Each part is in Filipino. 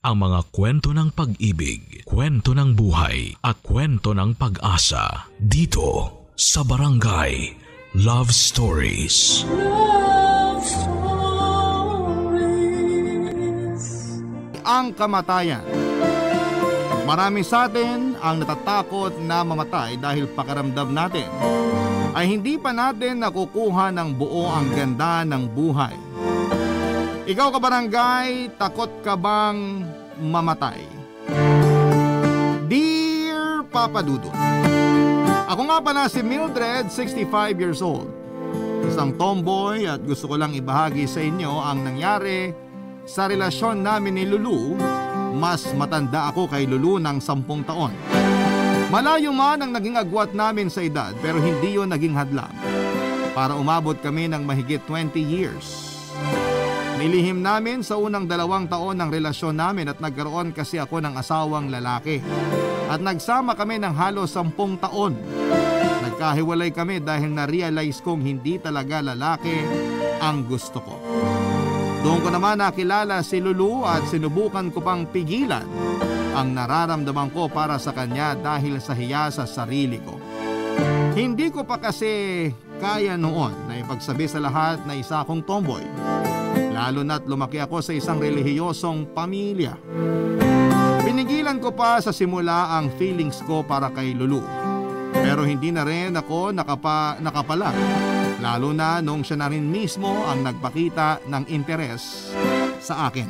ang mga kwento ng pag-ibig, kwento ng buhay at kwento ng pag-asa dito sa Barangay Love Stories. Love Stories. Ang kamatayan. Marami sa atin ang natatakot na mamatay dahil pakiramdam natin ay hindi pa natin nakukuha ng buo ang ganda ng buhay. Ikaw kabarangay, takot ka bang mamatay? Dear Papa Dudut, ako nga pala si Mildred, 65 years old. Isang tomboy at gusto ko lang ibahagi sa inyo ang nangyari sa relasyon namin ni Lulu. Mas matanda ako kay Lulu ng 10 taon. Malayo man ang naging agwat namin sa edad pero hindi yun naging hadlang para umabot kami ng mahigit 20 years. Nilihim namin sa unang 2 taon ng relasyon namin at nagkaroon kasi ako ng asawang lalaki. At nagsama kami ng halos 10 taon. Nagkahiwalay kami dahil na-realize kong hindi talaga lalaki ang gusto ko. Doon ko naman nakilala si Lulu at sinubukan ko pang pigilan ang nararamdaman ko para sa kanya dahil sa hiya sa sarili ko. Hindi ko pa kasi kaya noon na ipagsabi sa lahat na isa akong tomboy. Lalo na't lumaki ako sa isang relihiyosong pamilya. Pinigilan ko pa sa simula ang feelings ko para kay Lulu. Pero hindi na rin ako nakapala. Lalo na nung siya na rin mismo ang nagpakita ng interes sa akin.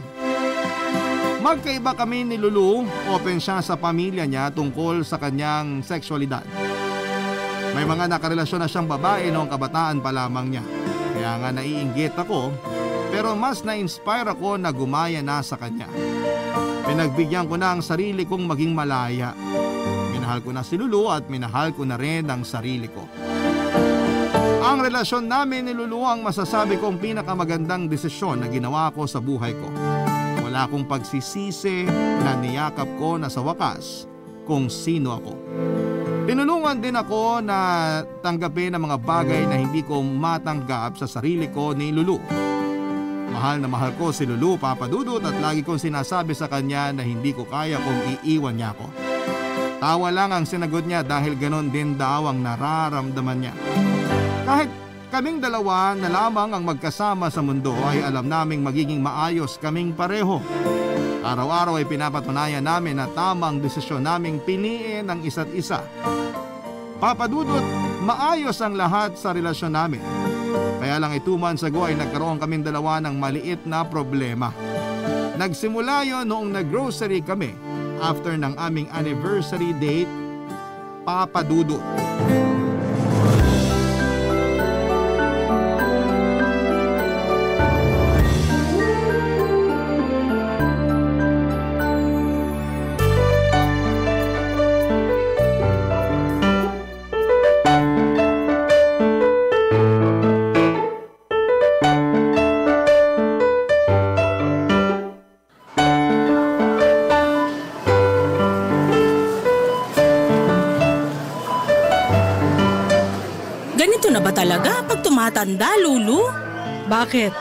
Magkaiba kami ni Lulu, open siya sa pamilya niya tungkol sa kanyang sexualidad. May mga nakarelasyon na siyang babae noong kabataan pa lamang niya. Kaya nga naiinggit ako, pero mas na-inspire ako na gumaya na sa kanya. Pinagbigyan ko na ang sarili kong maging malaya. Minahal ko na si Lulu at minahal ko na rin ang sarili ko. Ang relasyon namin ni Lulu ang masasabi kong pinakamagandang desisyon na ginawa ko sa buhay ko. Wala akong pagsisisi na niyakap ko na sa wakas kung sino ako. Tinulungan din ako na tanggapin ang mga bagay na hindi ko matanggap sa sarili ko ni Lulu. Mahal na mahal ko si Lulu, Papa Dudut, at lagi kong sinasabi sa kanya na hindi ko kaya kung iiwan niya ako. Tawa lang ang sinagot niya dahil ganon din daw ang nararamdaman niya. Kahit kaming dalawa na lamang ang magkasama sa mundo ay alam naming magiging maayos kaming pareho. Araw-araw ay pinapatunayan namin na tamang desisyon naming piliin ang isa't isa. Papa Dudut, maayos ang lahat sa relasyon namin. Kaya lang 2 months ago ay nagkaroon kaming dalawa ng maliit na problema. Nagsimula yon noong nag-grocery kami after ng aming anniversary date, Papa Dudut. Talaga pag tumatanda, Lulu? Bakit?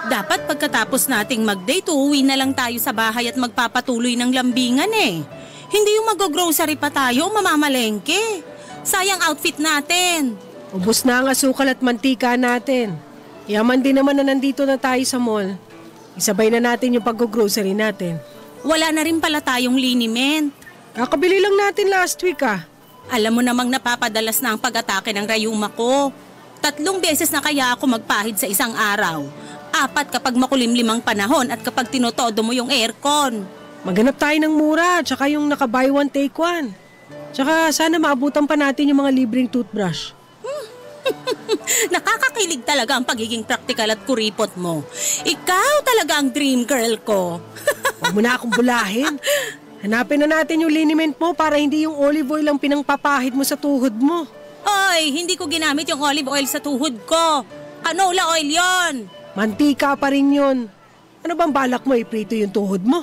Dapat pagkatapos nating mag-date, uuwi na lang tayo sa bahay at magpapatuloy ng lambingan eh. Hindi yung mag-grocery pa tayo, mamamalengke. Sayang outfit natin. Ubus na ang asukal at mantika natin. Yaman din naman na nandito na tayo sa mall. Isabay na natin yung pag-grocery natin. Wala na rin pala tayong liniment. Kakabili lang natin last week ah. Alam mo namang napapadalas na ang pag-atake ng rayuma ko. 3 beses na kaya ako magpahid sa isang araw. 4 kapag makulimlimang panahon at kapag tinotodo mo yung aircon. Maghanap tayo ng mura, tsaka yung naka-buy one take one. Tsaka sana maabutan pa natin yung mga libreng toothbrush. Nakakakilig talaga ang pagiging praktikal at kuripot mo. Ikaw talaga ang dream girl ko. Huwag mo na akong bulahin. Hanapin na natin yung liniment mo para hindi yung olive oil ang pinangpapahid mo sa tuhod mo. Oy, hindi ko ginamit yung olive oil sa tuhod ko. Canola oil yon. Mantika pa rin yun. Ano bang balak mo, iprito yung tuhod mo?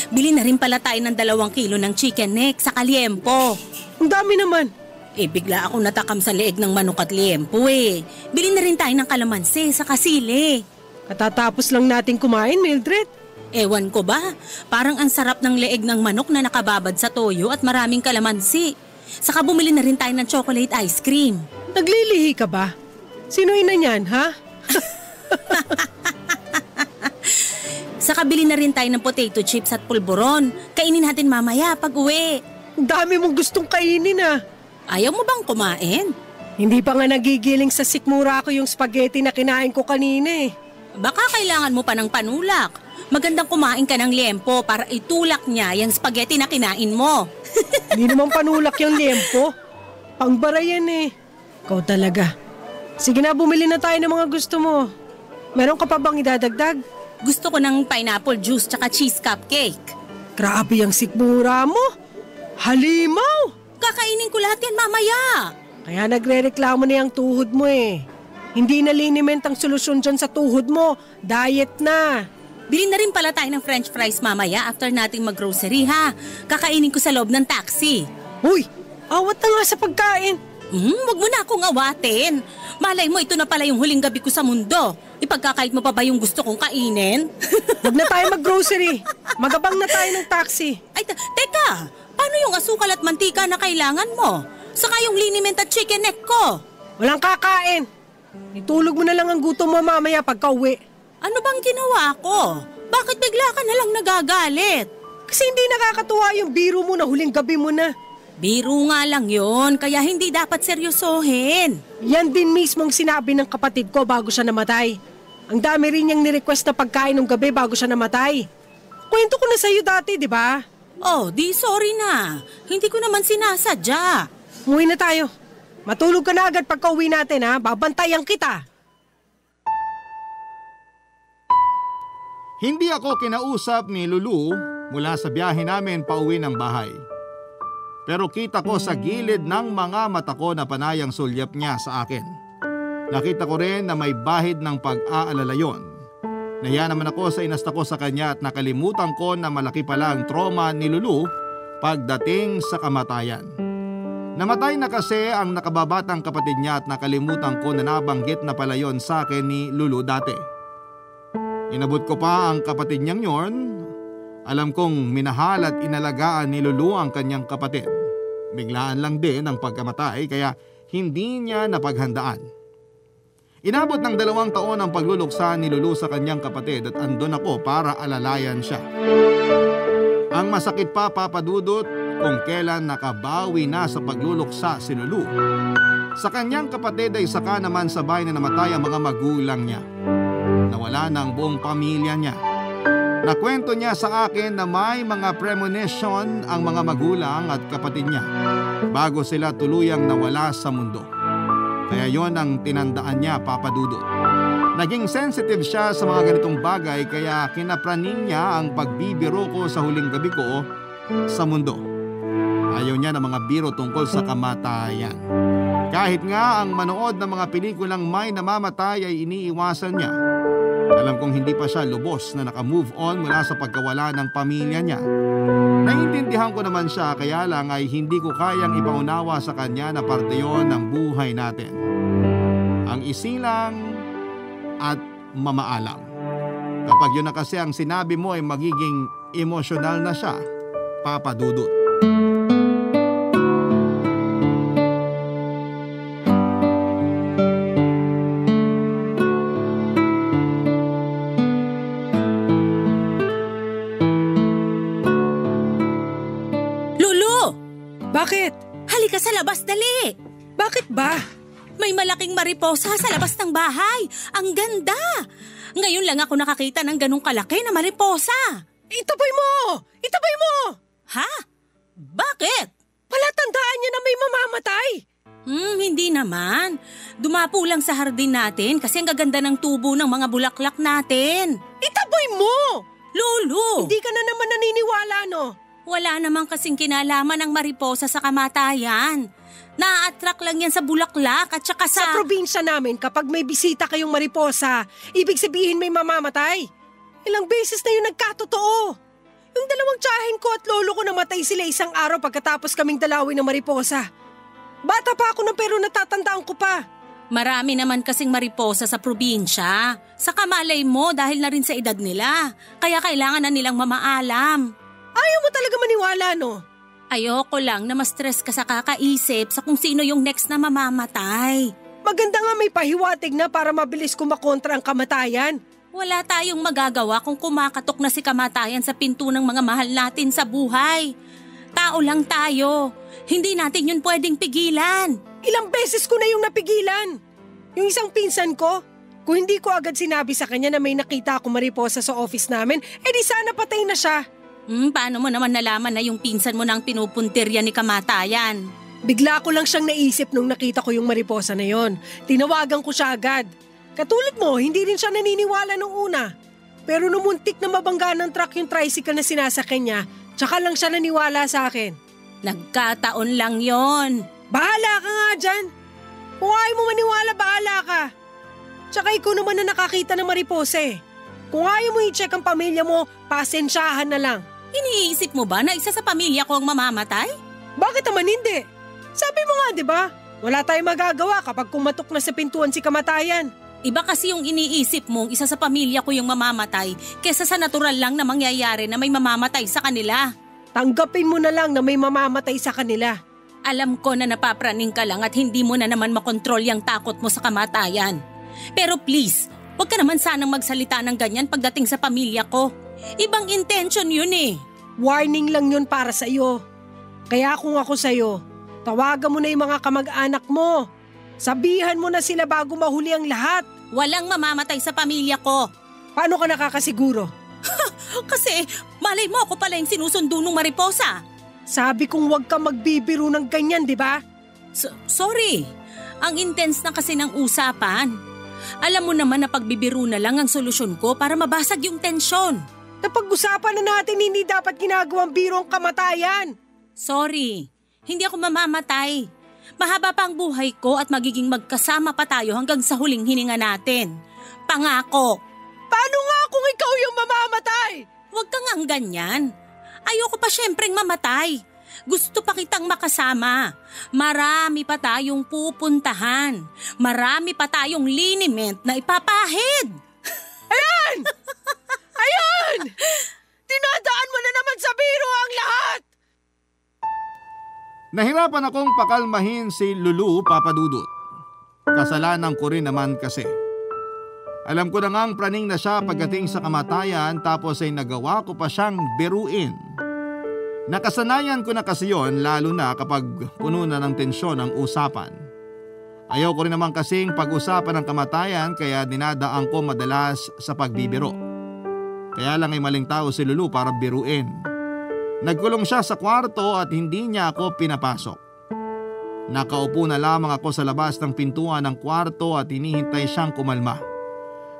Bili na rin pala tayo ng 2 kilo ng chicken neck sa Kaliempo. Ang dami naman. Bigla akong natakam sa leeg ng manok at liempo eh. Bili na rin tayo ng kalamansi sa Kasili. Katatapos lang natin kumain, Mildred. Ewan ko ba, parang ang sarap ng leeg ng manok na nakababad sa toyo at maraming kalamansi. Saka bumili na rin tayo ng chocolate ice cream. Naglilihi ka ba? Sino ina niyan, ha? Saka bili na rin tayo ng potato chips at pulburon. Kainin natin mamaya pag uwi. Ang dami mong gustong kainin, ah. Ayaw mo bang kumain? Hindi pa nga nagigiling sa sikmura ko yung spaghetti na kinain ko kanina eh. Baka kailangan mo pa ng panulak. Magandang kumain ka ng liempo para itulak niya yung spaghetti na kinain mo. Hindi naman panulak yung liempo. Pangbara yan eh. Ikaw talaga. Sige na, bumili na tayo ng mga gusto mo. Meron ka pa bang idadagdag? Gusto ko ng pineapple juice tsaka cheese cupcake. Grabe yung sikmura mo. Halimaw! Kakainin ko lahat yan mamaya. Kaya nagre-reklamo na yung tuhod mo eh. Hindi na liniment ang solusyon dyan sa tuhod mo. Diet na. Bili na rin pala tayo ng french fries mamaya after nating mag-grocery ha. Kakainin ko sa loob ng taxi. Uy, awat na nga sa pagkain. Wag mo na akong awatin. Malay mo ito na pala yung huling gabi ko sa mundo. Ipagkakait mo pa ba yung gusto kong kainin? Huwag na tayo mag-grocery. Magabang na tayo ng taxi. Ay, teka. Paano yung asukal at mantika na kailangan mo? Saka yung liniment at chicken neck ko. Walang kakain. Itulog mo na lang ang gutom mo mamaya pagka uwi. Ano bang ginawa ko? Bakit bigla ka na lang nagagalit? Kasi hindi nakakatuwa yung biro mo na huling gabi mo na. Biro nga lang yon, kaya hindi dapat seryosohin. Yan din mismo ang sinabi ng kapatid ko bago siya namatay. Ang dami rin niyang nirequest na pagkain ng gabi bago siya namatay. Kwento ko na sa'yo dati, di ba? Oh, di sorry na. Hindi ko naman sinasadya. Umuwi na tayo. Matulog ka na agad pagka uwi natin ha. Babantayan kita. Hindi ako kinausap ni Lulu mula sa biyahe namin pauwi ng bahay. Pero kita ko sa gilid ng mga mata ko na panayang sulyap niya sa akin. Nakita ko rin na may bahid ng pag-aalala yon. Nahiya naman ako sa inasta ko sa kanya at nakalimutan ko na malaki pala ang trauma ni Lulu pagdating sa kamatayan. Namatay na kasi ang nakababatang kapatid niya at nakalimutan ko na nabanggit na pala yon sa akin ni Lulu dati. Inabot ko pa ang kapatid niyang yon. Alam kong minahal at inalagaan ni Lulu ang kanyang kapatid. Biglaan lang din ang pagkamatay kaya hindi niya napaghandaan. Inabot ng 2 taon ang pagluluksa ni Lulu sa kanyang kapatid at andun ako para alalayan siya. Ang masakit pa, Papa Dudut, kung kailan nakabawi na sa pagluluksa si Lulu. Sa kanyang kapatid ay saka naman sabay na namatay ang mga magulang niya. Nawala na ang buong pamilya niya. Nakwento niya sa akin na may mga premonition ang mga magulang at kapatid niya bago sila tuluyang nawala sa mundo. Kaya yon ang tinandaan niya, Papa Dudut. Naging sensitive siya sa mga ganitong bagay kaya kinapraning niya ang pagbibiro ko sa huling gabi ko sa mundo. Ayaw niya ng mga biro tungkol sa kamatayan. Kahit nga ang manood ng mga pelikulang may namamatay ay iniiwasan niya. Alam kong hindi pa siya lubos na naka-move on mula sa pagkawala ng pamilya niya. Naiintindihan ko naman siya kaya lang ay hindi ko kayang ipaunawa sa kanya na parte yon ng buhay natin. Ang isilang at mamaalam. Kapag yun na kasi ang sinabi mo ay magiging emosyonal na siya, Papa Dudut. Bakit? Halika sa labas, dali! Bakit ba? May malaking mariposa sa labas ng bahay. Ang ganda! Ngayon lang ako nakakita ng ganong kalaki na mariposa. Itaboy mo! Itaboy mo! Ha? Bakit? Palatandaan niya na may mamamatay. Hindi naman. Dumapo lang sa hardin natin kasi ang gaganda ng tubo ng mga bulaklak natin. Itaboy mo! Lulu! Hindi ka na naman naniniwala, no? Wala namang kasing kinalaman ng mariposa sa kamatayan. Na-attract lang yan sa bulaklak at saka sa... Sa probinsya namin, kapag may bisita kayong mariposa, ibig sabihin may mamamatay. Ilang beses na yun nagkatotoo. Yung 2 tiyahin ko at lolo ko namatay sila isang araw pagkatapos kaming dalawin ng mariposa. Bata pa ako nun pero natatandaan ko pa. Marami naman kasing mariposa sa probinsya. Saka malay mo dahil na rin sa edad nila. Kaya kailangan na nilang mamaalam. Ayaw mo talaga maniwala, no? Ayoko lang na ma-stress ka sa kakaisip sa kung sino yung next na mamamatay. Maganda nga may pahiwatig na para mabilis kumakontra ang kamatayan. Wala tayong magagawa kung kumakatok na si kamatayan sa pinto ng mga mahal natin sa buhay. Tao lang tayo. Hindi natin yun pwedeng pigilan. Ilang beses ko na yung napigilan. Yung isang pinsan ko, kung hindi ko agad sinabi sa kanya na may nakita ako mariposa sa office namin, di sana patay na siya. Paano mo naman nalaman na yung pinsan mo nang pinupuntirya ni kamatayan? Bigla ko lang siyang naisip nung nakita ko yung mariposa na yon. Tinawagan ko siya agad. Katulad mo, hindi rin siya naniniwala nung una. Pero nung muntik na mabangga ng truck yung tricycle na sinasakyan niya, tsaka lang siya naniwala sa akin. Nagkataon lang yon. Bahala ka nga dyan. Kung ayaw mo maniwala, bahala ka. Tsaka ikaw naman na nakakita ng mariposa eh. Kung ayaw mo i-check ang pamilya mo, pasensyahan na lang. Iniisip mo ba na isa sa pamilya ko ang mamamatay? Bakit naman hindi? Sabi mo nga, di ba? Wala tayong magagawa kapag kumatok na sa pintuan si kamatayan. Iba kasi yung iniisip mong isa sa pamilya ko yung mamamatay kesa sa natural lang na mangyayari na may mamamatay sa kanila. Tanggapin mo na lang na may mamamatay sa kanila. Alam ko na napapraning ka lang at hindi mo na naman makontrol yung takot mo sa kamatayan. Pero please, huwag ka naman sanang magsalita ng ganyan pagdating sa pamilya ko. Ibang intention yun eh. Warning lang yun para sa iyo. Kaya kung ako sa iyo, tawagan mo na yung mga kamag-anak mo. Sabihan mo na sila bago mahuli ang lahat. Walang mamamatay sa pamilya ko. Paano ka nakakasiguro? Kasi malay mo ako pala yung sinusundo ng mariposa. Sabi kong huwag ka magbibiro ng ganyan, di ba? Sorry. Ang intense na kasi ng usapan. Alam mo naman na pagbibiro na lang ang solusyon ko para mabasag yung tensyon. Napag-usapan na natin hindi dapat ginagawang biro ang kamatayan. Sorry. Hindi ako mamamatay. Mahaba pa ang buhay ko at magiging magkasama pa tayo hanggang sa huling hininga natin. Pangako. Paano nga kung ikaw yung mamamatay? Huwag kang ang ganyan. Ayoko pa syempreng mamatay. Gusto pa kitang makasama. Marami pa tayong pupuntahan. Marami pa tayong liniment na ipapahid. Ayan! Ayan! Tinadaan mo na naman sa biro ang lahat! Nahirapan akong pakalmahin si Lulu, Papa Dudut. Kasalanan ko rin naman kasi. Alam ko na ngang praning na siya pagdating sa kamatayan tapos ay nagawa ko pa siyang biruin. Nakasanayan ko na kasi yon lalo na kapag puno na ng tensyon ang usapan. Ayaw ko rin naman kasing pag-usapan ng kamatayan kaya dinadaan ko madalas sa pagbibiro. Kaya lang ay maling tao si Lulu para biruin. Nagkulong siya sa kwarto at hindi niya ako pinapasok. Nakaupo na lamang ako sa labas ng pintuan ng kwarto at hinihintay siyang kumalma.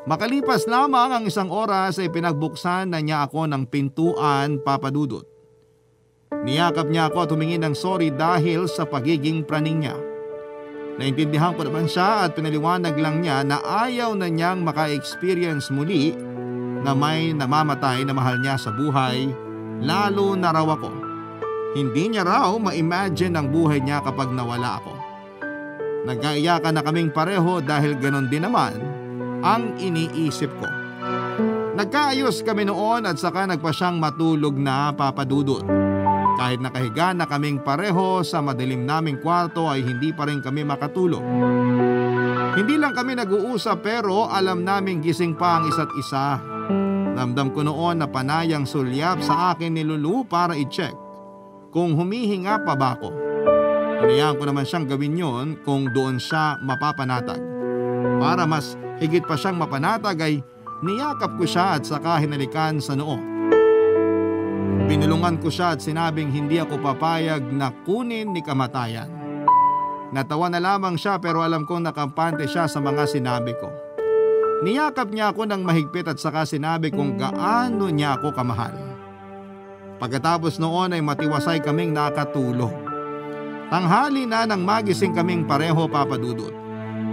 Makalipas lamang ang 1 oras ay pinagbuksan na niya ako ng pintuan, Papa Dudut. Niyakap niya ako at humingi ng sorry dahil sa pagiging praning niya. Naintindihan ko naman siya at pinaliwanag lang niya na ayaw na niyang maka-experience muli na may namamatay na mahal niya sa buhay, lalo na raw ako. Hindi niya raw ma-imagine ang buhay niya kapag nawala ako. Nagkaiyakan na kaming pareho dahil ganon din naman ang iniisip ko. Nagkaayos kami noon at saka nagpa siyang matulog na, Papa Dudut. Kahit nakahiga na kaming pareho sa madilim naming kwarto ay hindi pa rin kami makatulog. Hindi lang kami nag-uusap pero alam naming gising pa ang isa't isa. Ramdam ko noon na panayang sulyap sa akin ni Lulu para i-check kung humihinga pa ba ako. Hinayaan ko naman siyang gawin yon kung doon siya mapapanatag. Para mas higit pa siyang mapanatag ay niyakap ko siya at saka hinalikan sa noo. Binulungan ko siya at sinabing hindi ako papayag na kunin ni kamatayan. Natawa na lamang siya pero alam kong nakampante siya sa mga sinabi ko. Niyakap niya ako ng mahigpit at saka sinabi kung gaano niya ako kamahal. Pagkatapos noon ay matiwasay kaming nakatulog. Tanghali na nang magising kaming pareho, Papa Dudut.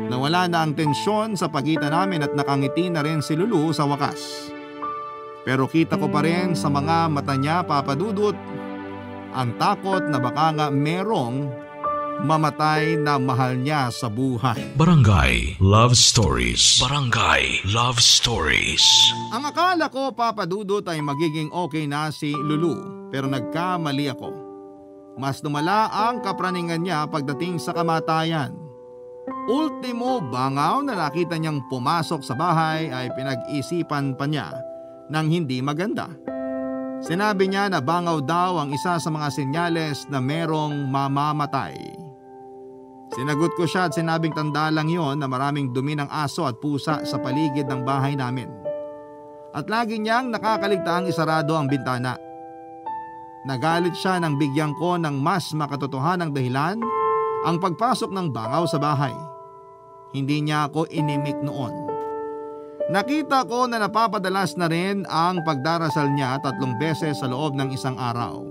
Nawala na ang tensyon sa pagitan namin at nakangiti na rin si Lulu sa wakas. Pero kita ko pa rin sa mga mata niya, Papa Dudut, ang takot na baka nga merong mamatay na mahal niya sa buhay. Barangay Love Stories. Barangay Love Stories. Ang akala ko, Papa Dudut, ay magiging okay na si Lulu, pero nagkamali ako. Mas lumala ang kapraningan niya pagdating sa kamatayan. Ultimo bangaw na nakita niyang pumasok sa bahay ay pinag-isipan pa niya ng hindi maganda. Sinabi niya na bangaw daw ang isa sa mga senyales na merong mamamatay. Sinagot ko siya at sinabing tanda lang yon na maraming dumi ng aso at pusa sa paligid ng bahay namin. At lagi niyang nakakaligtaang isarado ang bintana. Nagalit siya nang bigyan ko ng mas makatotohanang dahilan ang pagpasok ng bangaw sa bahay. Hindi niya ako inimik noon. Nakita ko na napapadalas na rin ang pagdarasal niya 3 beses sa loob ng isang araw.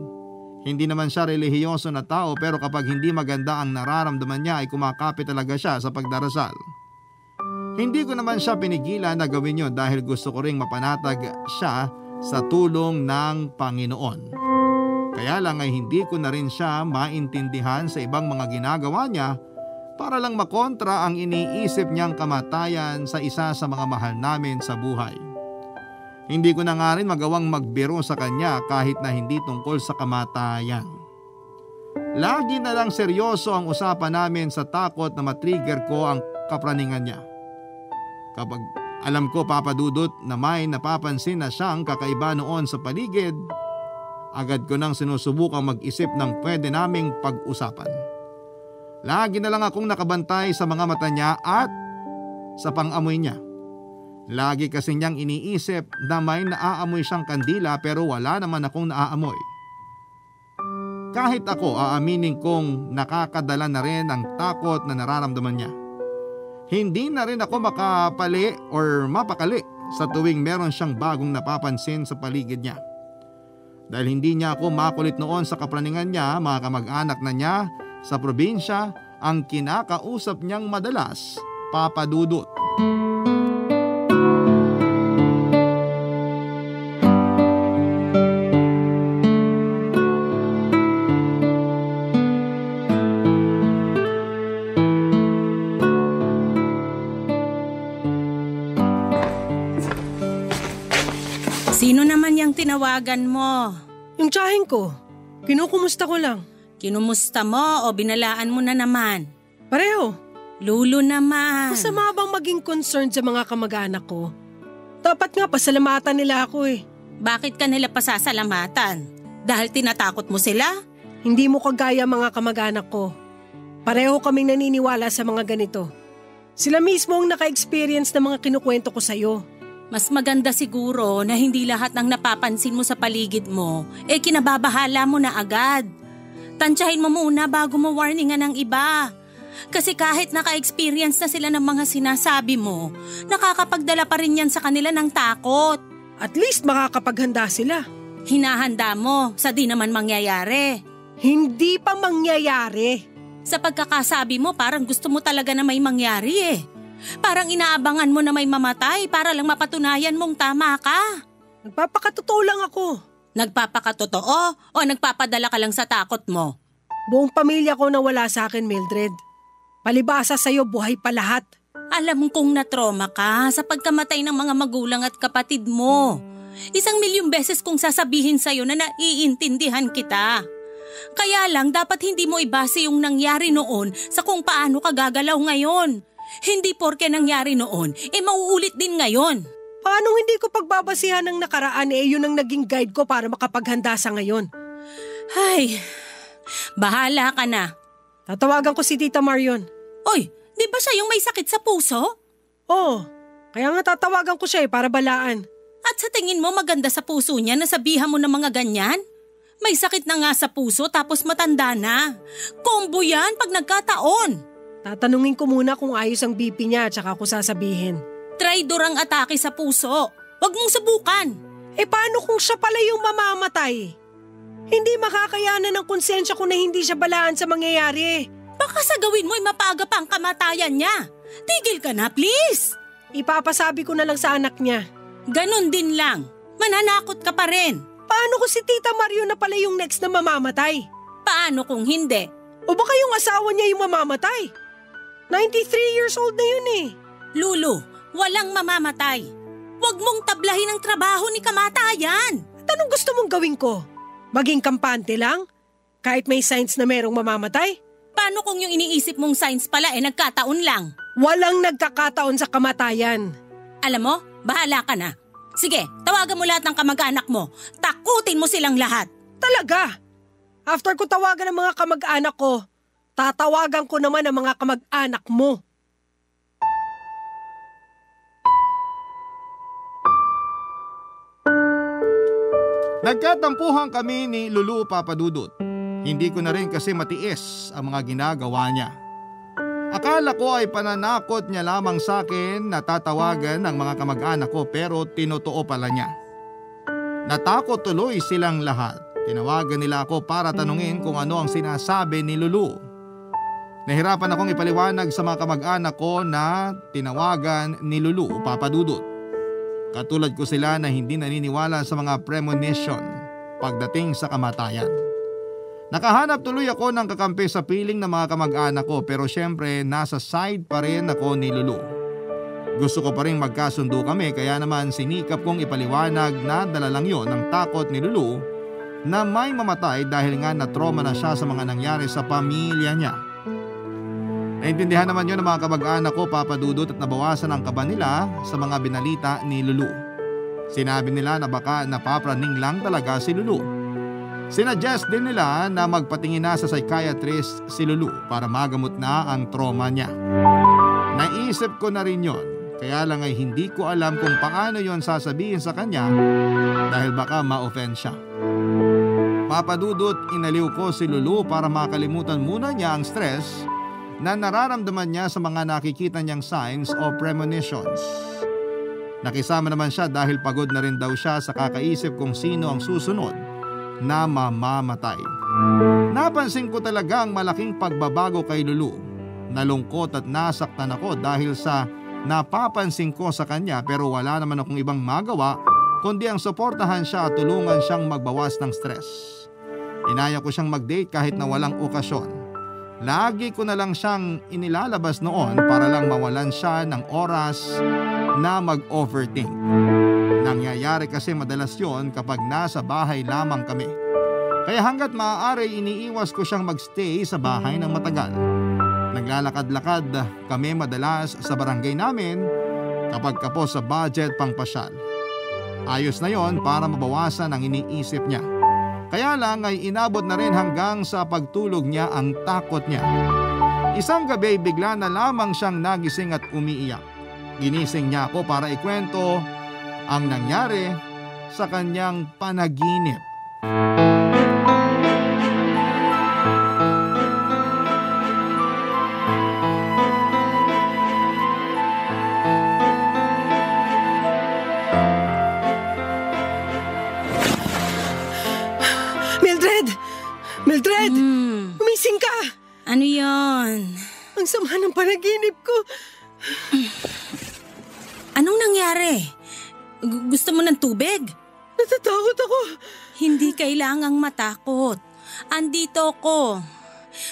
Hindi naman siya relihiyoso na tao, pero kapag hindi maganda ang nararamdaman niya ay kumakapit talaga siya sa pagdarasal. Hindi ko naman siya pinigilan na gawin yun dahil gusto ko ring mapanatag siya sa tulong ng Panginoon. Kaya lang ay hindi ko na rin siya maintindihan sa ibang mga ginagawa niya para lang makontra ang iniisip niyang kamatayan sa isa sa mga mahal namin sa buhay. Hindi ko na nga rin magawang magbiro sa kanya kahit na hindi tungkol sa kamatayan. Lagi na lang seryoso ang usapan namin sa takot na matrigger ko ang kapraningan niya. Kapag alam ko, Papa Dudut, na may napapansin na siyang kakaiba noon sa paligid, agad ko nang sinusubukang mag-isip ng pwede naming pag-usapan. Lagi na lang akong nakabantay sa mga mata niya at sa pang-amoy niya. Lagi kasi niyang iniisip na may naaamoy siyang kandila pero wala naman akong naaamoy. Kahit ako, aaminin kong nakakadala na rin ang takot na nararamdaman niya. Hindi na rin ako makapali or mapakali sa tuwing meron siyang bagong napapansin sa paligid niya. Dahil hindi niya ako makulit noon sa kapraningan niya, mga kamag-anak na niya sa probinsya ang kinakausap niyang madalas, Papa Dudut. Sino naman yung tinawagan mo? Yung tsahin ko. Kinukumusta ko lang. Kinumusta mo o binalaan mo na naman? Pareho. Lulu naman. Masama bang maging concerned sa mga kamag-anak ko? Dapat nga pasalamatan nila ako eh. Bakit ka nila pasasalamatan? Dahil tinatakot mo sila? Hindi mo kagaya mga kamag-anak ko. Pareho kaming naniniwala sa mga ganito. Sila mismo ang naka-experience ng mga kinukwento ko sa'yo. Mas maganda siguro na hindi lahat ng napapansin mo sa paligid mo kinababahala mo na agad. Tansyahin mo muna bago mo warningan ng iba. Kasi kahit naka-experience na sila ng mga sinasabi mo, nakakapagdala pa rin yan sa kanila ng takot. At least makakapaghanda sila. Hinahanda mo sa di naman mangyayari. Hindi pa mangyayari. Sa pagkakasabi mo parang gusto mo talaga na may mangyari eh. Parang inaabangan mo na may mamatay para lang mapatunayan mong tama ka. Nagpapakatotoo lang ako. Nagpapakatotoo o nagpapadala ka lang sa takot mo? Buong pamilya ko nawala sa akin, Mildred. Palibasa sa'yo, buhay pa lahat. Alam kong natroma ka sa pagkamatay ng mga magulang at kapatid mo. 1,000,000 beses kong sasabihin sa'yo na naiintindihan kita. Kaya lang dapat hindi mo ibase yung nangyari noon sa kung paano ka gagalaw ngayon. Hindi porke nangyari noon, mauulit din ngayon. Paano hindi ko pagbabasihan ng nakaraan yun ang naging guide ko para makapaghanda sa ngayon? Ay, bahala ka na. Tatawagan ko si Tita Marion. Oy, di ba siya yung may sakit sa puso? Oo, kaya nga tatawagan ko siya para balaan. At sa tingin mo maganda sa puso niya na sabihan mo ng mga ganyan? May sakit na nga sa puso tapos matanda na. Combo yan pag nagkataon. Tatanungin ko muna kung ayos ang BP niya at saka ko sasabihin. Traidor ang atake sa puso. Huwag mong subukan. Paano kung siya pala yung mamamatay? Hindi makakayanan ng konsensya ko na hindi siya balaan sa mangyayari. Baka sa gawin mo'y mapaga pa ang kamatayan niya. Tigil ka na, please. Ipapasabi ko na lang sa anak niya. Ganon din lang. Mananakot ka pa rin. Paano kung si Tita Mario na pala yung next na mamamatay? Paano kung hindi? O baka yung asawa niya yung mamamatay? 93 years old na yun eh. Lulu, walang mamamatay. Huwag mong tablahin ang trabaho ni kamatayan. At anong gusto mong gawin ko? Maging kampante lang? Kahit may signs na merong mamamatay? Paano kung yung iniisip mong signs pala nagkataon lang? Walang nagkakataon sa kamatayan. Alam mo, bahala ka na. Sige, tawagan mo lahat ng kamag-anak mo. Takutin mo silang lahat. Talaga? After ko tawagan ang mga kamag-anak ko, tatawagan ko naman ang mga kamag-anak mo. Nagkatampuhan kami ni Lulu, Papa Dudut. Hindi ko na rin kasi matiis ang mga ginagawa niya. Akala ko ay pananakot niya lamang sa akin na tatawagan ng mga kamag-anak ko, pero tinotoo pala niya. Natakot tuloy silang lahat. Tinawagan nila ako para tanungin kung ano ang sinasabi ni Lulu. Nahirapan akong ipaliwanag sa mga kamag-anak ko na tinawagan ni Lulu, Papa Dudut. Katulad ko sila na hindi naniniwala sa mga premonition pagdating sa kamatayan. Nakahanap tuloy ako ng kakampi sa piling ng mga kamag-anak ko, pero syempre nasa side pa rin ako ni Lulu. Gusto ko pa rin magkasundo kami, kaya naman sinikap kong ipaliwanag na dala lang yon ng takot ni Lulu na may mamatay dahil nga na-trauma na siya sa mga nangyari sa pamilya niya. Naintindihan naman yun ng mga kamag-anak ko, Papa Dudut, at nabawasan ang kaba nila sa mga binalita ni Lulu. Sinabi nila na baka napapraning lang talaga si Lulu. Sinuggest din nila na magpatingin na sa psychiatrist si Lulu para magamot na ang trauma niya. Naisip ko na rin yon, kaya lang ay hindi ko alam kung paano yon sasabihin sa kanya dahil baka ma-offend siya. Papa Dudut, inaliw ko si Lulu para makalimutan muna niya ang stress na nararamdaman niya sa mga nakikita niyang signs o premonitions. Nakisama naman siya dahil pagod na rin daw siya sa kakaisip kung sino ang susunod na mamamatay. Napansin ko talaga ang malaking pagbabago kay Lulu. Nalungkot at nasaktan ako dahil sa napapansin ko sa kanya, pero wala naman akong ibang magawa kundi ang suportahan siya at tulungan siyang magbawas ng stress. Inaya ko siyang mag-date kahit na walang okasyon. Lagi ko na lang siyang inilalabas noon para lang mawalan siya ng oras na mag-overthink. Nangyayari kasi madalas yon kapag nasa bahay lamang kami. Kaya hanggat maaari iniiwas ko siyang magstay sa bahay ng matagal. Naglalakad-lakad kami madalas sa barangay namin kapag kapos sa budget pang pasyal. Ayos na yon para mabawasan ang iniisip niya. Kaya lang ay inabot na rin hanggang sa pagtulog niya ang takot niya. Isang gabi bigla na lamang siyang nagising at umiiyak. Ginising niya ako para ikwento ang nangyari sa kanyang panaginip. Mildred! Umising ka! Ano yon? Ang sama ng panaginip ko. Anong nangyari? Gusto mo ng tubig? Natatakot ako. Hindi kailangang matakot. Andito ko.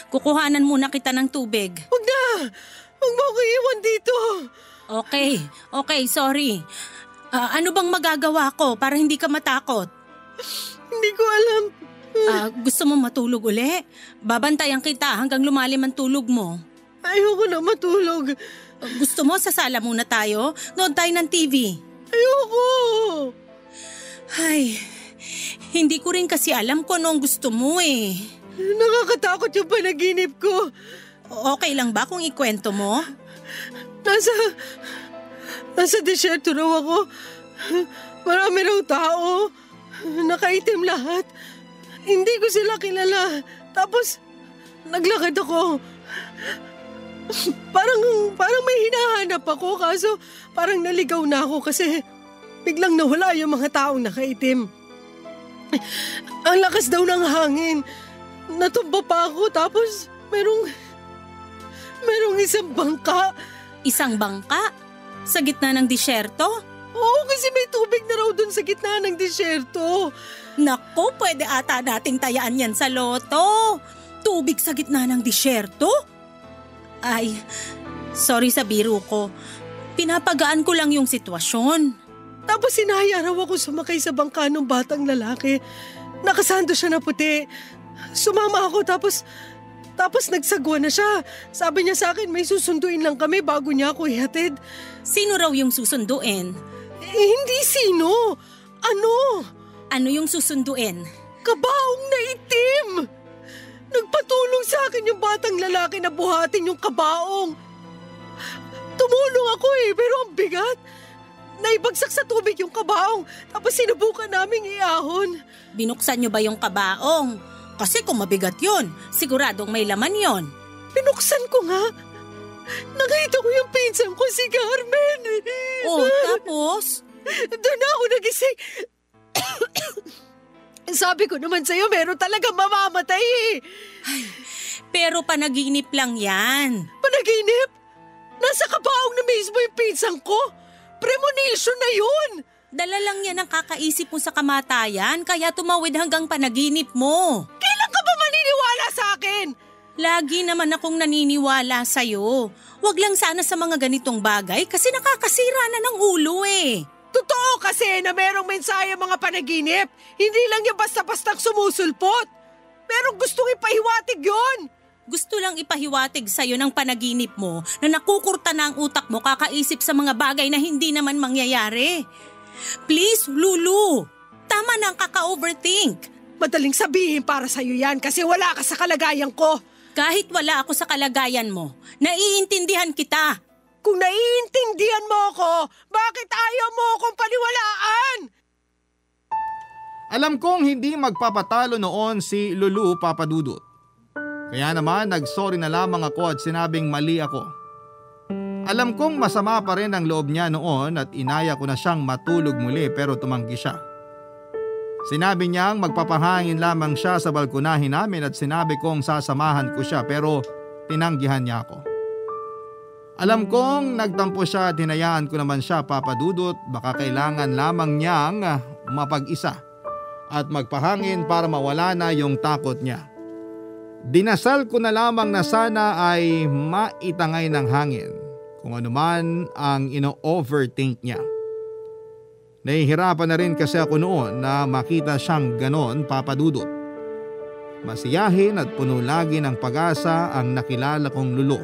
Kukuhanan muna kita ng tubig. Huwag na! Huwag mo ako iwan dito. Okay, sorry. Ano bang magagawa ko para hindi ka matakot? Hindi ko alam. Gusto mo matulog uli? Babantayan kita hanggang lumalim ang tulog mo. Ayoko na matulog. Gusto mo sa sala muna tayo? Nood tayo ng TV. Ayoko. Ay, hindi ko rin kasi alam kung anong gusto mo eh. Nakakatakot yung panaginip ko. Okay lang ba kung ikwento mo? Nasa disyerto raw ako. Marami raw tao. Nakaitim lahat. Hindi ko sila kilala. Tapos, naglakad ako. Parang may hinahanap ako, kaso parang naligaw na ako kasi biglang nawala yung mga taong nakaitim. Ang lakas daw ng hangin. Natumba pa ako, tapos merong isang bangka. Isang bangka? Sa gitna ng disyerto? Oo, kasi may tubig na raw dun sa gitna ng disyerto. Naku, pwede ata nating tayaan yan sa loto. tubig sa gitna ng disyerto? Ay, sorry sa biro ko. Pinapagaan ko lang yung sitwasyon. Tapos sinaya raw ako sumakay sa bangka ng batang lalaki. Nakasando siya na puti. Sumama ako tapos nagsagwa na siya. Sabi niya sa akin may susunduin lang kami bago niya ako ihatid. Sino raw yung susunduin? Hindi sino. Ano? Ano yung susunduin? Kabaong na itim. Nagpatulong sa akin yung batang lalaki na buhatin yung kabaong. Tumulong ako pero ang bigat. Naibagsak sa tubig yung kabaong tapos sinubukan naming iahon. Binuksan niyo ba yung kabaong? Kasi kung mabigat yun, siguradong may laman yon. Binuksan ko nga. Nakita ko yung pinsan ko si Carmen. Oh, tapos? Doon ako nagising. Sabi ko naman sa'yo, meron talagang mamamatay Ay, pero panaginip lang yan. Panaginip? Nasa kabaong na mismo yung pinsan ko. Premonition na yun. Dala lang yan ang kakaisip mo sa kamatayan, kaya tumawid hanggang panaginip mo. Kailan ka ba maniniwala sa akin? Lagi naman akong naniniwala sa'yo. Huwag lang sana sa mga ganitong bagay kasi nakakasira na ng ulo Totoo kasi na merong mensahe ang mga panaginip. Hindi lang yung basta-bastang sumusulpot. Merong gustong ipahiwatig yun. Gusto lang ipahiwatig sa'yo ng panaginip mo na nakukurta na ang utak mo kakaisip sa mga bagay na hindi naman mangyayari. Please, Lulu. Tama na ang kaka-overthink. Madaling sabihin para sa'yo yan kasi wala ka sa kalagayan ko. Kahit wala ako sa kalagayan mo, naiintindihan kita. Kung naiintindihan mo ako, bakit ayaw mo akong paniwalaan? Alam kong hindi magpapatalo noon si Lulu Papadudut. Kaya naman nagsorry na lamang ako at sinabing mali ako. Alam kong masama pa rin ang loob niya noon at inaya ko na siyang matulog muli pero tumanggi siya. Sinabi niyang magpapahangin lamang siya sa balkonahin namin at sinabi kong sasamahan ko siya pero tinanggihan niya ako. Alam kong nagtampo siya at hinayaan ko naman siya Papadudut, baka kailangan lamang niyang mapag-isa at magpahangin para mawala na yung takot niya. Dinasal ko na lamang na sana ay maitangay ng hangin kung ano man ang ino-overthink niya. Nahihirapan na rin kasi ako noon na makita siyang ganon Papadudut. Masiyahin at puno lagi ng pag-asa ang nakilala kong Lulu.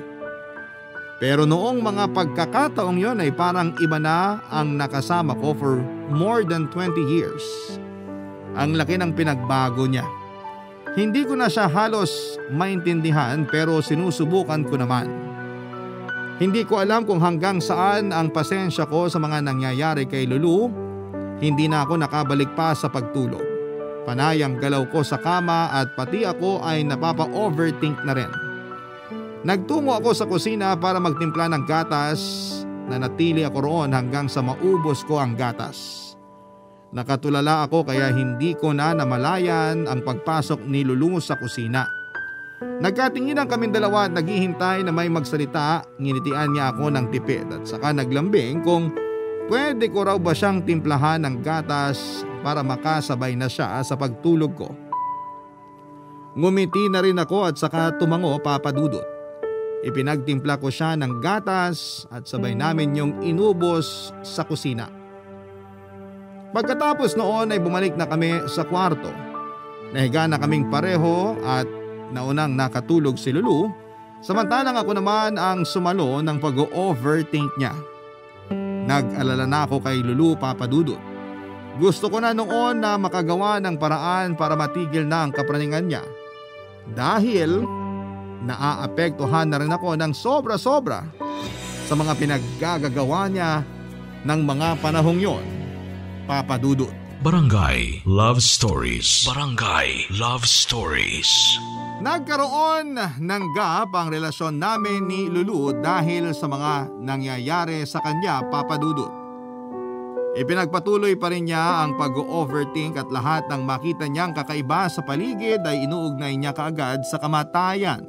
Pero noong mga pagkakataong yon ay parang iba na ang nakasama ko for more than 20 years. Ang laki ng pinagbago niya. Hindi ko na siya halos maintindihan pero sinusubukan ko naman. Hindi ko alam kung hanggang saan ang pasensya ko sa mga nangyayari kay Lulu. Hindi na ako nakabalik pa sa pagtulog. Panay ang galaw ko sa kama at pati ako ay napapa-overthink na rin. Nagtungo ako sa kusina para magtimpla ng gatas. Nanatili ako roon hanggang sa maubos ko ang gatas. Nakatulala ako kaya hindi ko na namalayan ang pagpasok ni Lulu sa kusina. Nagkatinginan kaming dalawa at naghihintay na may magsalita. Nginitian niya ako ng tipid at saka naglambing kung pwede ko raw ba siyang timplahan ng gatas para makasabay na siya sa pagtulog ko. Ngumiti na rin ako at saka tumango Papadudut. Ipinagtimpla ko siya ng gatas at sabay namin yung inubos sa kusina. Pagkatapos noon ay bumalik na kami sa kwarto. Nahiga na kaming pareho at naunang nakatulog si Lulu, samantalang ako naman ang sumalo ng pag-overthink niya. Nag-alala na ako kay Lulu Papadudut. Gusto ko na noon na makagawa ng paraan para matigil na ang kapraningan niya. Dahil naaapektuhan na rin ako ng sobra-sobra sa mga pinaggagawa niya ng mga panahong yon, Papadudut. Barangay Love Stories. Barangay Love Stories. Nagkaroon ng gap ang relasyon namin ni Lulu dahil sa mga nangyayari sa kanya, Papadudut. Ipinagpatuloy pa rin niya ang pag-overthink at lahat ng makita niyang kakaiba sa paligid ay inuugnay niya kaagad sa kamatayan.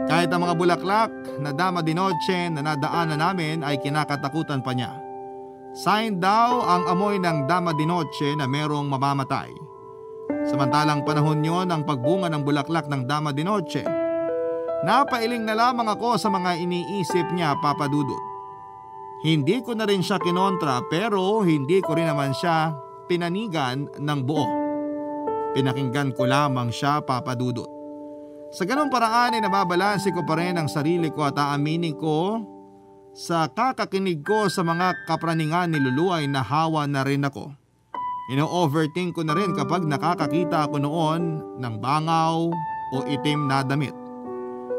Kahit ang mga bulaklak na dama de noche na nadaanan namin ay kinakatakutan pa niya. Sign daw ang amoy ng dama de noche na merong mamamatay. Samantalang panahon yon ang pagbunga ng bulaklak ng Dama de Noche. Napailing na lamang ako sa mga iniisip niya, Papa Dudut. Hindi ko na rin siya kinontra pero hindi ko rin naman siya pinanigan ng buo. Pinakinggan ko lamang siya, Papa Dudut. Sa ganong paraan ay nababalanse ko pa rin ang sarili ko at aaminin ko sa kakakinig ko sa mga kapraningan ni Lulu ay nahawa na rin ako. Ino-overthink ko na rin kapag nakakakita ako noon ng bangaw o itim na damit.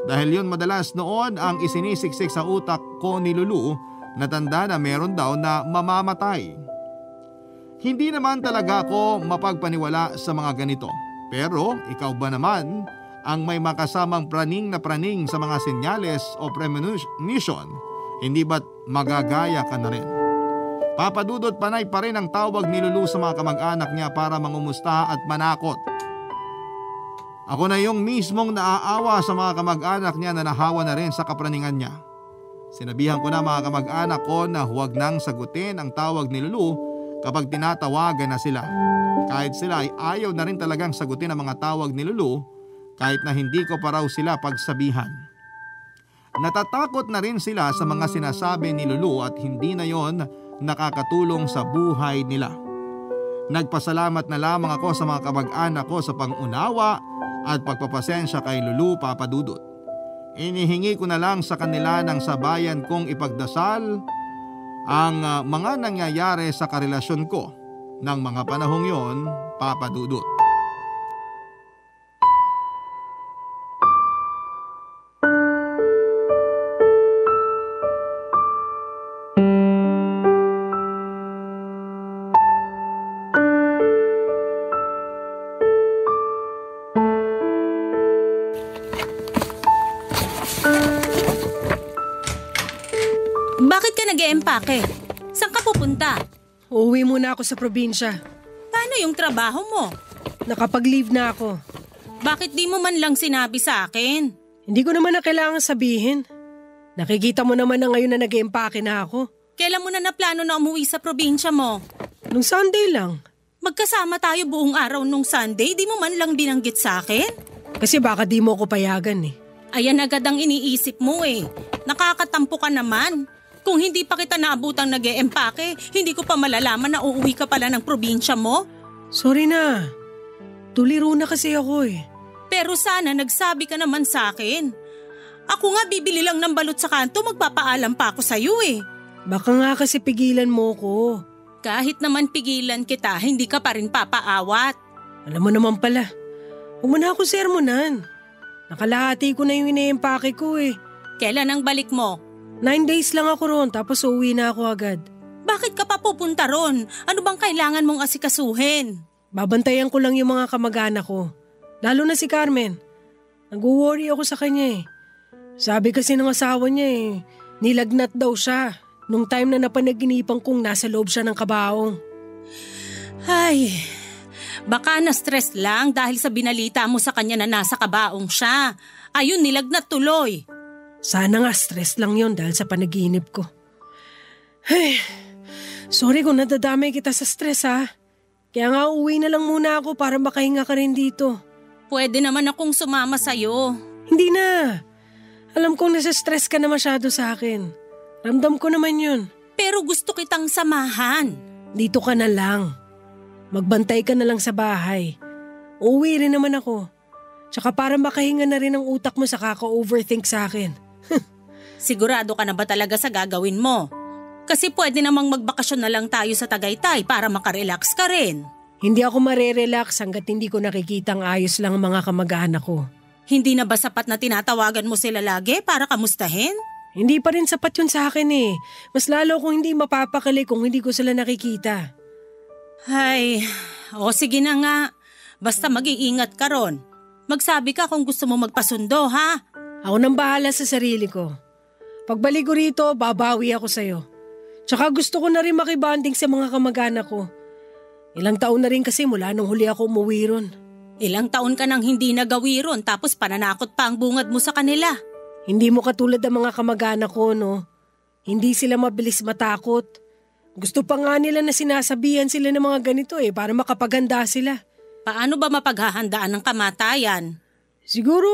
Dahil yun madalas noon ang isinisiksik sa utak ko ni Lulu na tanda na meron daw na mamamatay. Hindi naman talaga ako mapagpaniwala sa mga ganito. Pero ikaw ba naman ang may makasamang praning sa mga senyales o premonition? Hindi ba't magagaya ka na rin? Papa Dudut, panay pa rin ang tawag ni Lulu sa mga kamag-anak niya para mangumusta at manakot. Ako na yung mismong naaawa sa mga kamag-anak niya na nahawa na rin sa kapraningan niya. Sinabihan ko na mga kamag-anak ko na huwag nang sagutin ang tawag ni Lulu kapag tinatawagan na sila. Kahit sila ay ayaw na rin talagang sagutin ang mga tawag ni Lulu kahit na hindi ko pa raw sila pagsabihan. Natatakot na rin sila sa mga sinasabi ni Lulu at hindi na yon nakakatulong sa buhay nila. Nagpasalamat na lamang ako sa mga kamag-anak ko sa pangunawa at pagpapasensya kay Lulu, Papa Dudut. Inihingi ko na lang sa kanila ng sabayan kong ipagdasal ang mga nangyayari sa karelasyon ko ng mga panahong yon, Papa Dudut. Bakit ka nag-e-empake? Saan ka pupunta? Uuwi muna ako sa probinsya. Paano yung trabaho mo? Nakapag-leave na ako. Bakit di mo man lang sinabi sa akin? Hindi ko naman na kailangan sabihin. Nakikita mo naman na ngayon na nag-empake na ako. Kailan mo na naplano na umuwi sa probinsya mo? Nung Sunday lang. Magkasama tayo buong araw nung Sunday, di mo man lang binanggit sa akin? Kasi baka di mo ako payagan eh. Ayan agad ang iniisip mo eh. Nakakatampo ka naman. Kung hindi pa kita naabutang nag-e-empake, hindi ko pa malalaman na uuwi ka pala ng probinsya mo. Sorry na. Tuliro na kasi ako eh. Pero sana nagsabi ka naman sa akin. Ako nga bibili lang ng balot sa kanto, magpapaalam pa ako sa'yo eh. Baka nga kasi pigilan mo ko. Kahit naman pigilan kita, hindi ka pa rin papaawat. Alam mo naman pala. Huwag mo na ako sermonan. Nakalahati ko na yung ine-empake ko eh. Kailan ang balik mo? 9 days lang ako ron tapos uuwi na ako agad. Bakit ka pa pupunta ron? Ano bang kailangan mong asikasuhin? Babantayan ko lang yung mga kamag-anak ko. Lalo na si Carmen. Nag-worry ako sa kanya eh. Sabi kasi ng asawa niya eh, nilagnat daw siya nung time na napanaginipan kong nasa loob siya ng kabaong. Ay, baka na-stress lang dahil sa binalita mo sa kanya na nasa kabaong siya. Ayun, nilagnat tuloy. Sana nga stress lang yon dahil sa panaginip ko. Hey, sorry kung nadadamay kita sa stress ha. Kaya nga uwi na lang muna ako para makahinga ka rin dito. Pwede naman akong sumama sa'yo. Hindi na. Alam kong nasa-stress ka na masyado sa akin. Ramdam ko naman yun. Pero gusto kitang samahan. Dito ka na lang. Magbantay ka na lang sa bahay. Uuwi rin naman ako. Tsaka para makahinga na rin ang utak mo sa kaka-overthink sa akin. Sigurado ka na ba talaga sa gagawin mo? Kasi pwede namang magbakasyon na lang tayo sa Tagaytay para makarelax ka rin. Hindi ako marerelax hanggat hindi ko nakikitang ayos lang ang mga kamag-anak ko. Hindi na ba sapat na tinatawagan mo sila lagi para kamustahin? Hindi pa rin sapat yun sa akin eh. Mas lalo kung hindi mapapakali kung hindi ko sila nakikita. Ay, sige na nga. Basta mag-iingat ka ron. Magsabi ka kung gusto mo magpasundo, ha? Ako nang bahala sa sarili ko. Pagbalik ko rito, babawi ako sa'yo. Tsaka gusto ko na rin makibanding sa mga kamag-anak ko. Ilang taon na rin kasi mula nung huli ako umuwi ron. Ilang taon ka nang hindi nagawi ron tapos pananakot pa ang bungad mo sa kanila. Hindi mo katulad ng mga kamag-anak ko, no? Hindi sila mabilis matakot. Gusto pa nga nila na sinasabihan sila ng mga ganito para makapaganda sila. Paano ba mapaghahandaan ng kamatayan? Siguro,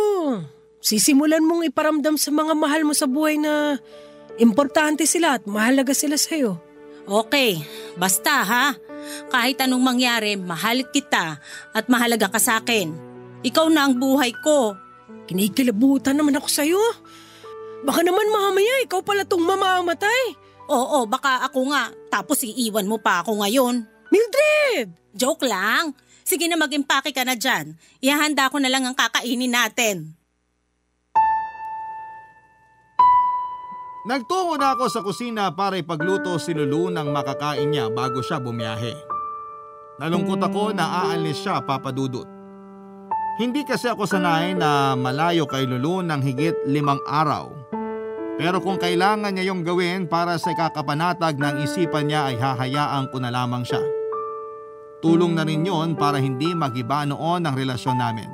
sisimulan mong iparamdam sa mga mahal mo sa buhay na importante sila at mahalaga sila sa'yo. Okay, basta ha. Kahit anong mangyari, mahal kita at mahalaga ka sa akin. Ikaw na ang buhay ko. Kinikilabutan naman ako sa'yo. Baka naman mamaya ikaw pala tong mamamatay. Oo, baka ako nga. Tapos iiwan mo pa ako ngayon. Mildred! Joke lang. Sige na, mag-impake ka na dyan. Ihahanda ko na lang ang kakainin natin. Nagtungo na ako sa kusina para ipagluto si Lulu ng makakain niya bago siya bumiyahe. Nalungkot ako na aalis siya, Papa Dudut. Hindi kasi ako sanay na malayo kay Lulu ng higit 5 araw. Pero kung kailangan niya yung gawin para sa ikakapanatag ng isipan niya ay hahayaan ko na lamang siya. Tulong na rin yun para hindi magiba noon ang relasyon namin.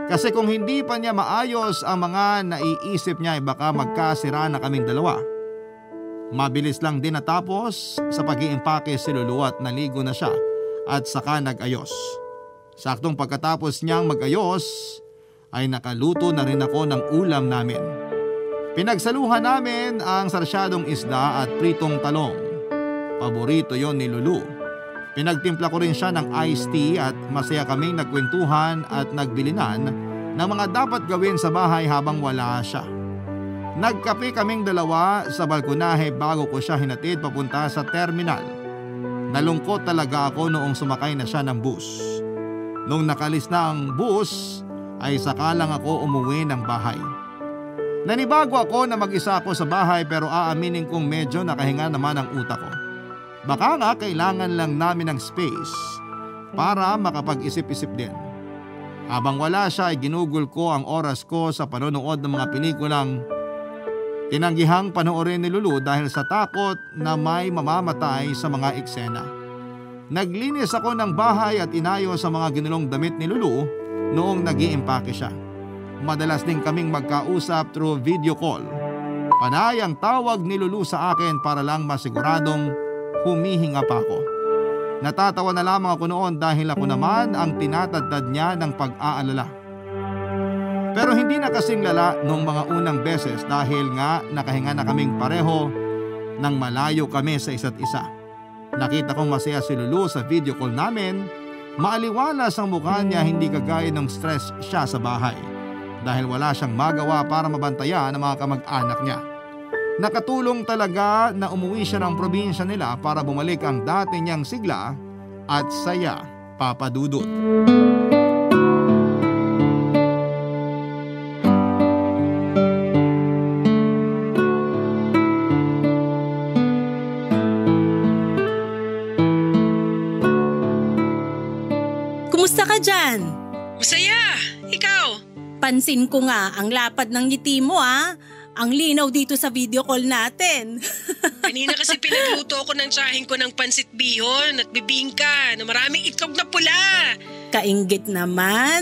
Kasi kung hindi pa niya maayos ang mga naiisip niya ay baka magkasira na kaming dalawa. Mabilis lang din natapos sa pag-iimpake si Lulu at naligo na siya at saka nag-ayos. Saktong pagkatapos niyang mag-ayos ay nakaluto na rin ako ng ulam namin. Pinagsaluhan namin ang sarsyadong isda at pritong talong. Paborito yon ni Lulu. Pinagtimpla ko rin siya ng iced tea at masaya kaming nagkwentuhan at nagbilinan ng mga dapat gawin sa bahay habang wala siya. Nagkape kaming dalawa sa balkonahe bago ko siya hinatid papunta sa terminal. Nalungkot talaga ako noong sumakay na siya ng bus. Noong nakalis na ang bus ay saka lang ako umuwi ng bahay. Nanibago ako na mag-isa ako sa bahay pero aaminin kong medyo nakahinga naman ang utak ko. Baka nga kailangan lang namin ng space para makapag-isip-isip din. Habang wala siya ay ginugol ko ang oras ko sa panonood ng mga pelikulang tinanggihang panoorin ni Lulu dahil sa takot na may mamamatay sa mga eksena. Naglinis ako ng bahay at inayos sa mga ginulong damit ni Lulu noong nag-iimpake siya. Madalas din kaming magkausap through video call. Panay ang tawag ni Lulu sa akin para lang masiguradong humihinga pa ako. Natatawa na lamang ako noon dahil ako naman ang tinatadtad niya ng pag-aalala. Pero hindi na kasing lala noong mga unang beses dahil nga nakahinga na kaming pareho nang malayo kami sa isa't isa. Nakita kong masaya si Lulu sa video call namin. Maaliwalas ang mukha niya, hindi kagaya ng stress siya sa bahay dahil wala siyang magawa para mabantayan ang mga kamag-anak niya. Nakatulong talaga na umuwi siya ng probinsya nila para bumalik ang dati niyang sigla at saya, Papa Dudut. Kumusta ka dyan? Masaya! Ikaw? Pansin ko nga ang lapad ng ngiti mo Ang linaw dito sa video call natin. Kanina kasi pinagluto ako ng tsahin ko ng pansit bihon at bibingka na maraming itlog na pula. Kainggit naman.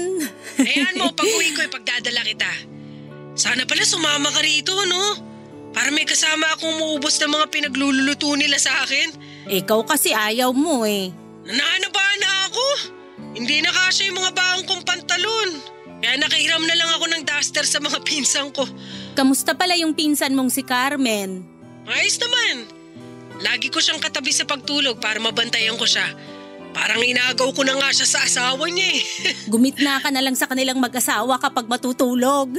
Ayan mo, pag-uwi ko ipagdadala kita. Sana pala sumama ka rito, no? Para may kasama akong umuubos ng mga pinagluluto nila sa akin. Ikaw kasi ayaw mo Nananabahan na ako. Hindi na kasya yung mga baang kong pantalon. Kaya nakahiram na lang ako ng duster sa mga pinsan ko. Kamusta pala yung pinsan mong si Carmen? Ayos naman. Lagi ko siyang katabi sa pagtulog para mabantayan ko siya. Parang inagaw ko na nga siya sa asawa niya Gumitna ka na lang sa kanilang mag-asawa kapag matutulog.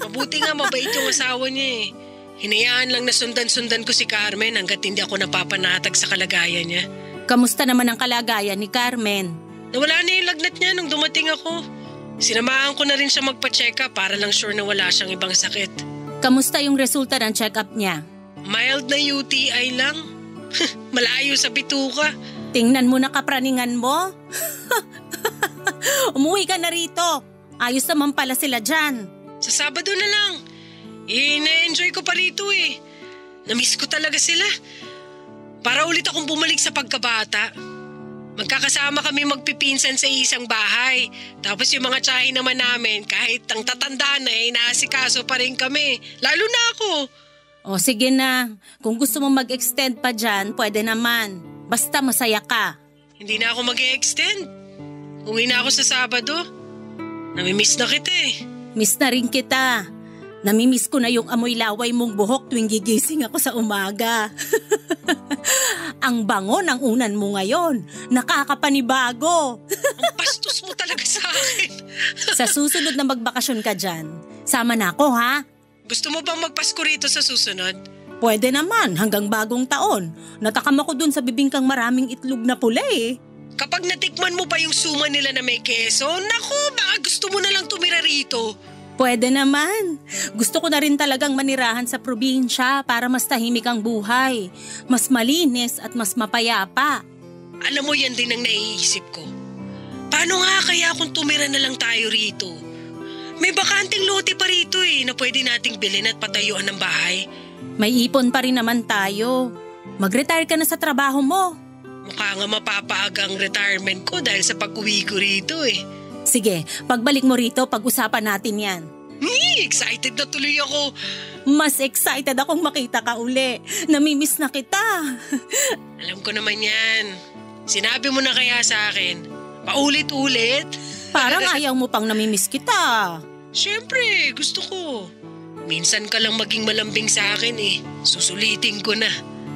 Mabuti nga mabait yung asawa niya Hinayaan lang na sundan-sundan ko si Carmen hanggat hindi ako napapanatag sa kalagayan niya. Kamusta naman ang kalagayan ni Carmen? Nawala na yung lagnat niya nung dumating ako. Sinamahan ko na rin siya magpa-check up para lang sure na wala siyang ibang sakit. Kamusta yung resulta ng check-up niya? Mild na UTI lang. Malayo sa bituka. Tingnan mo na kapraningan mo. Umuwi ka na rito. Ayos naman pala sila dyan. Sa Sabado na lang. Na-enjoy ko pa rito Na-miss ko talaga sila. Para ulit akong bumalik sa pagkabata. Magkakasama kami magpipinsan sa isang bahay. Tapos yung mga tsahin naman namin, kahit ang tatanda na naasikaso pa rin kami. Lalo na ako. O sige na, kung gusto mo mag-extend pa dyan, pwede naman. Basta masaya ka. Hindi na ako mag-e-extend. Uwi na ako sa Sabado. Namimiss na kita eh. Miss na rin kita. Namimiss ko na yung amoy laway mong buhok tuwing gigising ako sa umaga. Ang bango ng unan mo ngayon. Nakakapanibago. Ang bastos mo talaga sa akin. Sa susunod na magbakasyon ka dyan, sama na ako ha? Gusto mo bang magpasko rito sa susunod? Pwede naman hanggang bagong taon. Natakam ako dun sa bibingkang maraming itlog na pula eh. Kapag natikman mo pa yung suma nila na may keso, naku, baka gusto mo na lang tumira rito. Pwede naman. Gusto ko na rin talagang manirahan sa probinsya para mas tahimik ang buhay. Mas malinis at mas mapayapa. Alam mo, yan din ang naiisip ko. Paano nga kaya kung tumira na lang tayo rito? May bakanting lote pa rito eh na pwede nating bilhin at patayuan ng bahay. May ipon pa rin naman tayo. Mag-retire ka na sa trabaho mo. Mukha nga mapapaaga ang retirement ko dahil sa pag-uwi ko rito eh. Sige, pagbalik mo rito, pag-usapan natin yan. Excited na tuloy ako. Mas excited akong makita ka uli. Namimiss na kita. Alam ko naman yan. Sinabi mo na kaya sa akin. Paulit-ulit. Parang ayaw mo pang namimiss kita. Siyempre, gusto ko. Minsan ka lang maging malambing sa akin eh. Susulitin ko na.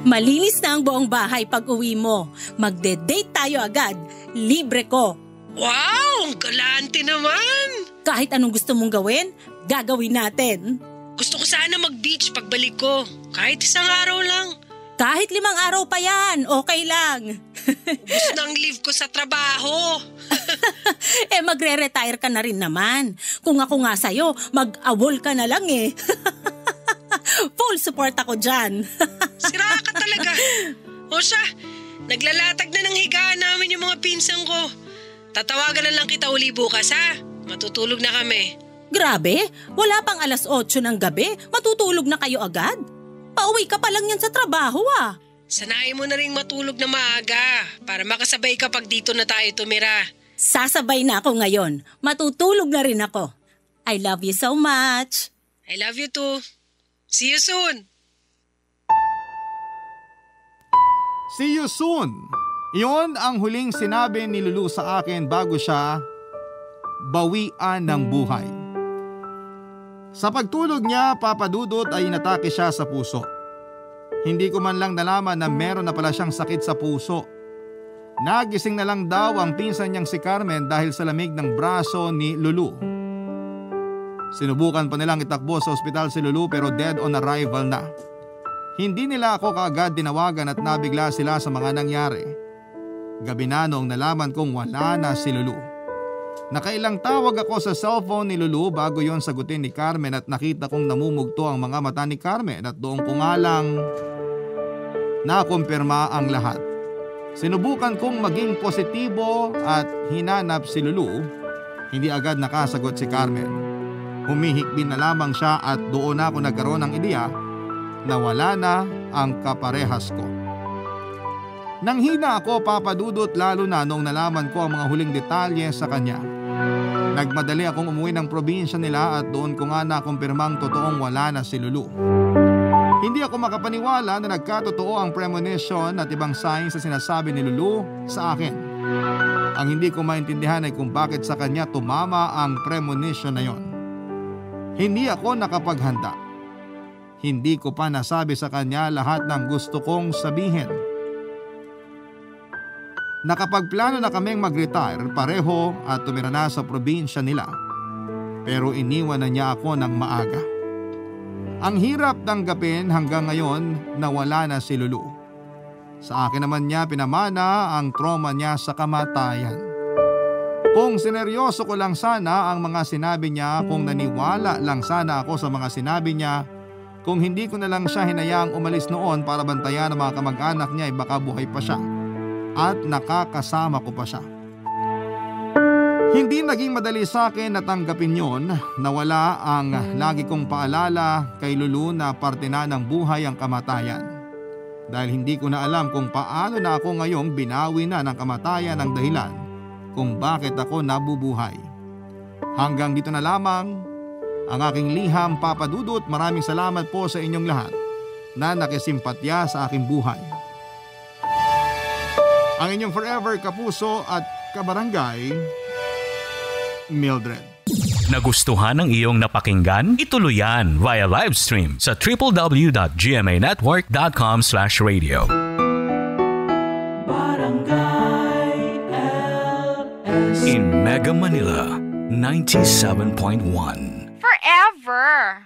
Malinis na ang buong bahay pag uwi mo. Magde-date tayo agad. Libre ko. Wow! Ang galante naman! Kahit anong gusto mong gawin, gagawin natin. Gusto ko sana mag-beach pagbalik ko. Kahit isang araw lang. Kahit 5 araw pa yan, okay lang. Ubus na ang leave ko sa trabaho. Magre-retire ka na rin naman. Kung ako nga sa'yo, mag-awol ka na lang eh. Full support ako dyan. Sira ka talaga. O siya, naglalatag na ng higaan namin yung mga pinsang ko. Tatawagan na lang kita uli bukas ha. Matutulog na kami. Grabe, wala pang 8:00 ng gabi, matutulog na kayo agad? Pauwi ka pa lang yan sa trabaho ah. Sanayin mo na rin matulog na maaga para makasabay ka pag dito na tayo tumira. Sasabay na ako ngayon, matutulog na rin ako. I love you so much. I love you too. See you soon. See you soon. Iyon ang huling sinabi ni Lulu sa akin bago siya bawian ng buhay. Sa pagtulog niya, Papa Dudut, ay inatake siya sa puso. Hindi ko man lang nalaman na meron na pala siyang sakit sa puso. Nagising na lang daw ang pinsan niyang si Carmen dahil sa lamig ng braso ni Lulu. Sinubukan pa nilang itakbo sa ospital si Lulu pero dead on arrival na. Hindi nila ako kaagad dinawagan at nabigla sila sa mga nangyari. Gabi na noong nalaman kong wala na si Lulu. Nakailang tawag ako sa cellphone ni Lulu bago yon sagutin ni Carmen at nakita kong namumugto ang mga mata ni Carmen at doon ko nga lang nakumpirma ang lahat. Sinubukan kong maging positibo at hinanap si Lulu. Hindi agad nakasagot si Carmen. Humihikbi na lamang siya at doon ako nagkaroon ng ideya na wala na ang kaparehas ko. Nanghina ako, Papa Dudut, lalo na noong nalaman ko ang mga huling detalye sa kanya. Nagmadali akong umuwi ng probinsya nila at doon ko nga nakumpirmang totoong wala na si Lulu. Hindi ako makapaniwala na nagkatotoo ang premonition at ibang signs na sinasabi ni Lulu sa akin. Ang hindi ko maintindihan ay kung bakit sa kanya tumama ang premonition na yon. Hindi ako nakapaghanda. Hindi ko pa nasabi sa kanya lahat ng gusto kong sabihin. Nakapagplano na kaming mag-retire pareho at tumira na sa probinsya nila. Pero iniwan na niya ako ng maaga. Ang hirap tanggapin hanggang ngayon na wala na si Lulu. Sa akin naman niya pinamana ang trauma niya sa kamatayan. Kung sineryoso ko lang sana ang mga sinabi niya, kung naniwala lang sana ako sa mga sinabi niya, kung hindi ko na lang siya hinayaang umalis noon para bantayan ang mga kamag-anak niya ay baka buhay pa siya. At nakakasama ko pa siya. Hindi naging madali sa akin na tanggapin yon na wala ang lagi kong paalala kay Lulu na parte na ng buhay ang kamatayan. Dahil hindi ko na alam kung paano na ako ngayong binawi na ng kamatayan ang dahilan kung bakit ako nabubuhay. Hanggang dito na lamang ang aking liham, Papa Dudut. Maraming salamat po sa inyong lahat na nakisimpatya sa aking buhay. Ang inyong forever kapuso at Kabarangay, Mildred. Nagustuhan ng iyong napakinggan? Ituloy yan via live stream sa www.gmanetwork.com/radio. Barangay LS. In Mega Manila, 97.1. Forever.